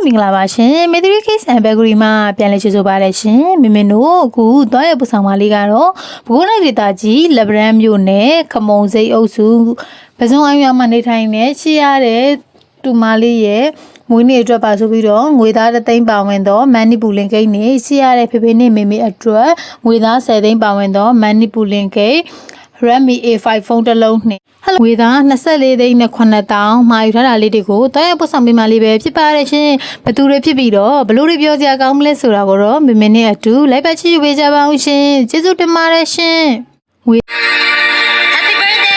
မင်္ဂလာပါရှင်မေသရီကိစ္စံဘက်ဂရီမှာပြန်လည်ကြိုဆိုပါရရှင်မင်းတို့အခုသွားရပူဆောင်ပါလေးကတော့ဘိုးလိုက်ဒေတာကြီးလက်ဗရန်မြို့နယ်ခမုံစိတ်အုပ်စုပစုံအရွာမှာနေထိုင်နေရှိရတဲ့တူမလေးရဲ့မွေးနေ့အတွက်ပါဆိုပြီးတော့ငွေသား3သိန်းပါဝင်တော့မန်နီပူလင်ကိတ်နေရှိရတဲ့ဖေဖေနဲ့မေမေအတွက်ငွေသား10သိန်းပါဝင်တော့မန်နီပူလင်ကိတ် Redmi A5 ဖုန်းတစ်လုံးနဲ့ငွေသား24သိန်းနဲ့9000မှာယူထားတာလေးတွေကိုတွားရပို့ဆောင်ပေးမှလေးပဲဖြစ်ပါရဲ့ရှင်ဘသူတွေဖြစ်ပြီးတော့ဘလို့တွေပြောစရာကောင်းမလဲဆိုတာကိုတော့မေမေနဲ့အတူလိုက်ပတ်ချီယူပေးကြပါအောင်ရှင်ကျေးဇူးတင်ပါတယ်ရှင်ငွေ Happy birthday